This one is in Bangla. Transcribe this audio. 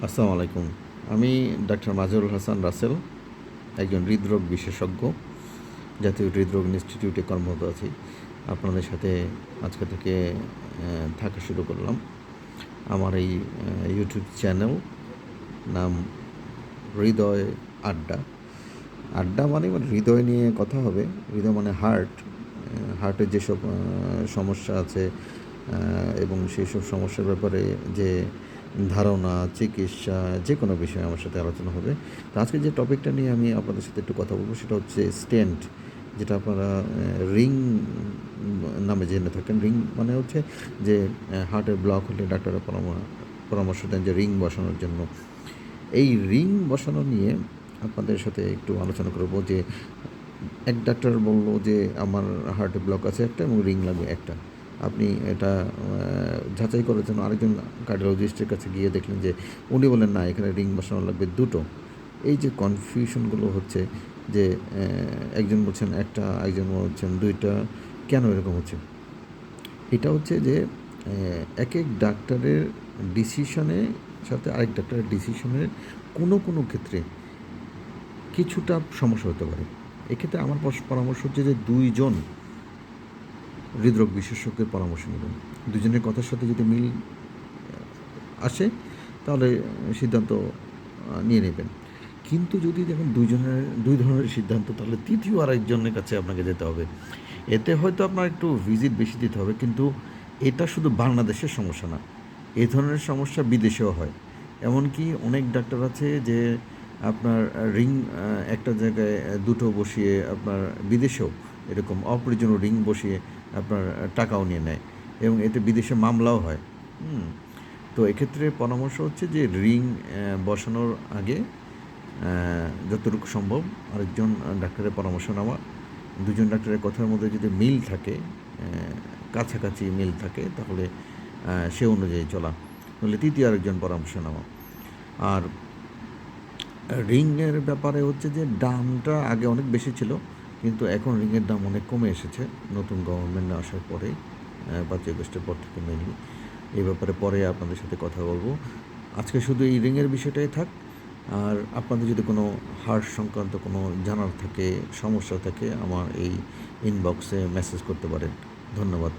আসসালামু আলাইকুম। আমি ডাক্তার মাজহারুল হাসান রাসেল, একজন হৃদরোগ বিশেষজ্ঞ, জাতীয় হৃদরোগ ইনস্টিটিউটে কর্মরত আছি। আপনাদের সাথে আজকে থেকে থাকা শুরু করলাম। আমার এই ইউটিউব চ্যানেল নাম হৃদয় আড্ডা। আড্ডা মানে হৃদয় নিয়ে কথা হবে। হৃদয় মানে হার্ট। হার্টের যেসব সমস্যা আছে এবং সেইসব সমস্যার ব্যাপারে যে ধারণা, চিকিৎসা যে কোনো বিষয়ে আমার সাথে আলোচনা হবে। তো আজকে যে টপিকটা নিয়ে আমি আপনাদের সাথে একটু কথা বলব সেটা হচ্ছে স্টেন্ট, যেটা আপনারা রিং নামে জেনে থাকেন। রিং মানে হচ্ছে যে হার্টের ব্লক হলে ডাক্তাররা পরামর্শ দেন যে রিং বসানোর জন্য। এই রিং বসানো নিয়ে আপনাদের সাথে একটু আলোচনা করব যে এক ডাক্তার বলল যে আমার হার্টে ব্লক আছে একটা এবং রিং লাগবে একটা। আপনি এটা যাচাই করার জন্য আরেকজন কার্ডিওলজিস্টের কাছে গিয়ে দেখলেন যে উনি বললেন না, এখানে রিং বসানো লাগবে দুটো। এই যে কনফিউশনগুলো হচ্ছে যে একজন বলছেন একটা, একজন বলছেন দুইটা, কেন এরকম হচ্ছে? এটা হচ্ছে যে এক এক ডাক্তারের ডিসিশনের সাথে আরেক ডাক্তারের ডিসিশনের কোনো ক্ষেত্রে কিছুটা সমস্যা হতে পারে। এক্ষেত্রে আমার পরামর্শ হচ্ছে যে ২ জন হৃদরোগ বিশেষজ্ঞের পরামর্শ নেবেন। দুজনের কথার সাথে যদি মিল আসে তাহলে সিদ্ধান্ত নিয়ে নেবেন। কিন্তু যদি দেখেন ২ ধরনের সিদ্ধান্ত, তাহলে তৃতীয় আরেকজনের কাছে আপনাকে যেতে হবে। এতে হয়তো আপনার একটু ভিজিট বেশি দিতে হবে, কিন্তু এটা শুধু বাংলাদেশের সমস্যা না। এ ধরনের সমস্যা বিদেশেও হয়। এমনকি অনেক ডাক্তার আছে যে আপনার রিং একটা জায়গায় দুটো বসিয়ে আপনার বিদেশেও এরকম অপ্রয়োজনীয় রিং বসিয়ে আপনার টাকাও নিয়ে নেয় এবং এতে বিদেশে মামলাও হয়। তো এক্ষেত্রে পরামর্শ হচ্ছে যে রিং বসানোর আগে যতটুকু সম্ভব আরেকজন ডাক্তারের পরামর্শ নেওয়া। দুজন ডাক্তারের কথার মধ্যে যদি মিল থাকে, কাছাকাছি মিল থাকে, তাহলে সে অনুযায়ী চলা, নইলে তৃতীয় আরেকজন পরামর্শ নেওয়া। আর রিংয়ের ব্যাপারে হচ্ছে যে দামটা আগে অনেক বেশি ছিল, কিন্তু এখন রিংয়ের দাম অনেক কমে এসেছে নতুন গভর্নমেন্ট আসার পরে, ৫ই আগস্টের পর থেকে মেইনলি। এই ব্যাপারে পরে আপনাদের সাথে কথা বলবো। আজকে শুধু এই রিংয়ের বিষয়টাই থাক। আর আপনাদের যদি কোনো হার্ট সংক্রান্ত কোনো জানার থাকে, সমস্যা থাকে, আমার এই ইনবক্সে মেসেজ করতে পারেন। ধন্যবাদ।